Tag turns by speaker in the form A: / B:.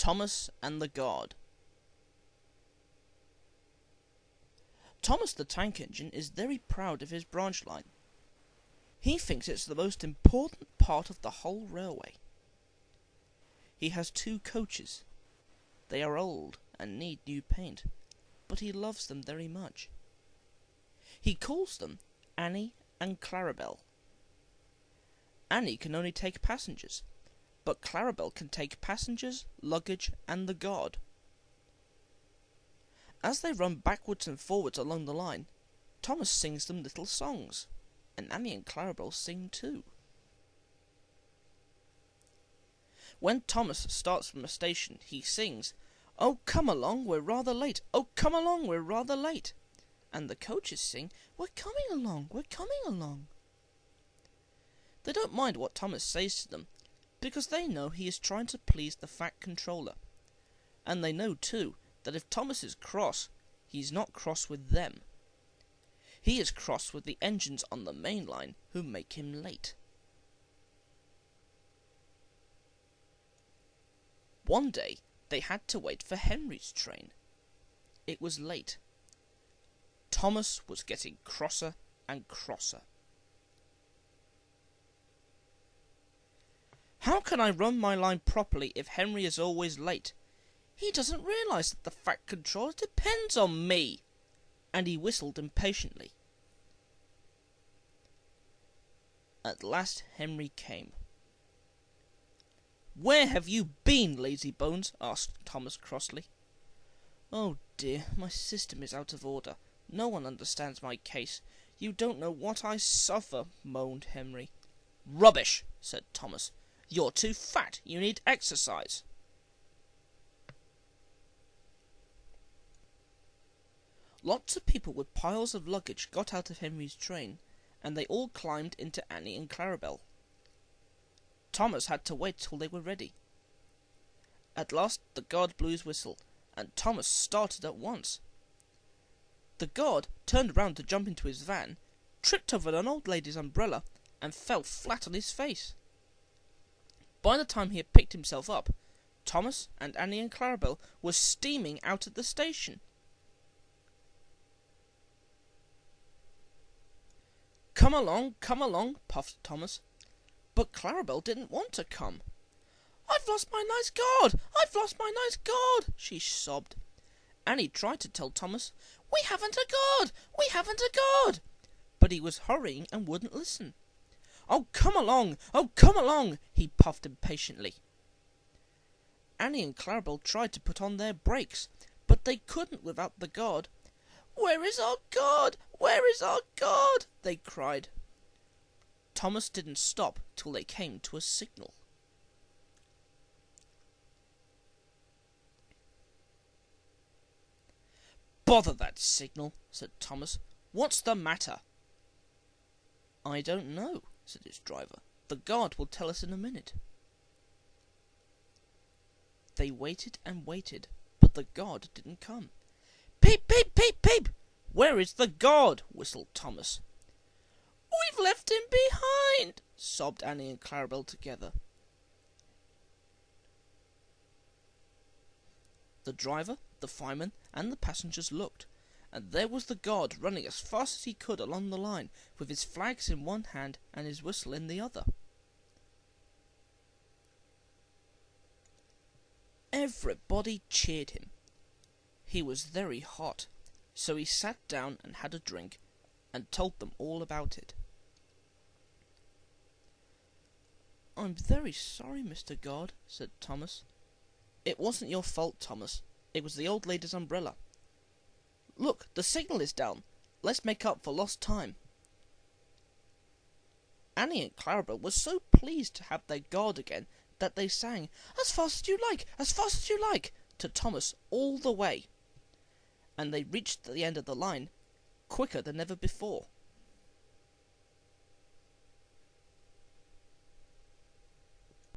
A: Thomas and the Guard. Thomas the Tank Engine is very proud of his branch line. He thinks it's the most important part of the whole railway. He has 2 coaches. They are old and need new paint, but he loves them very much. He calls them Annie and Clarabelle. Annie can only take passengers, but Clarabelle can take passengers, luggage, and the guard. As they run backwards and forwards along the line, Thomas sings them little songs, and Annie and Clarabelle sing too. When Thomas starts from a station, he sings, "Oh, come along, we're rather late. Oh, come along, we're rather late." And the coaches sing, "We're coming along, we're coming along." They don't mind what Thomas says to them, because they know he is trying to please the Fat Controller. And they know, too, that if Thomas is cross, he's not cross with them. He is cross with the engines on the main line who make him late. One day, they had to wait for Henry's train. It was late. Thomas was getting crosser and crosser. "How can I run my line properly if Henry is always late? He doesn't realise that the Fat Controller depends on me." And he whistled impatiently. At last Henry came. "Where have you been, lazy bones?" asked Thomas crossly. "Oh dear, my system is out of order. No one understands my case. You don't know what I suffer," moaned Henry. "Rubbish," said Thomas. "You're too fat. You need exercise." Lots of people with piles of luggage got out of Henry's train, and they all climbed into Annie and Clarabelle. Thomas had to wait till they were ready. At last the guard blew his whistle, and Thomas started at once. The guard turned round to jump into his van, tripped over an old lady's umbrella, and fell flat on his face. By the time he had picked himself up, Thomas and Annie and Clarabelle were steaming out of the station. Come along, puffed Thomas. But Clarabelle didn't want to come. "I've lost my nice guard! I've lost my nice guard!" she sobbed. Annie tried to tell Thomas, "We haven't a guard! We haven't a guard!" But he was hurrying and wouldn't listen. "Oh, come along! Oh, come along!" he puffed impatiently. Annie and Clarabelle tried to put on their brakes, but they couldn't without the guard. "Where is our guard? Where is our guard?" they cried. Thomas didn't stop till they came to a signal. "Bother that signal," said Thomas. "What's the matter?" "I don't know," said his driver. "The guard will tell us in a minute." They waited and waited, but the guard didn't come. "Peep, peep, peep, peep! Where is the guard?" whistled Thomas. "We've left him behind," sobbed Annie and Clarabelle together. The driver, the fireman, and the passengers looked, and there was the guard running as fast as he could along the line, with his flags in one hand and his whistle in the other. Everybody cheered him. He was very hot, so he sat down and had a drink, and told them all about it. "I'm very sorry, Mr. Guard," said Thomas. "It wasn't your fault, Thomas. It was the old lady's umbrella. Look, the signal is down. Let's make up for lost time." Annie and Clarabelle were so pleased to have their guard again that they sang, "As fast as you like, as fast as you like," to Thomas all the way. And they reached the end of the line quicker than ever before.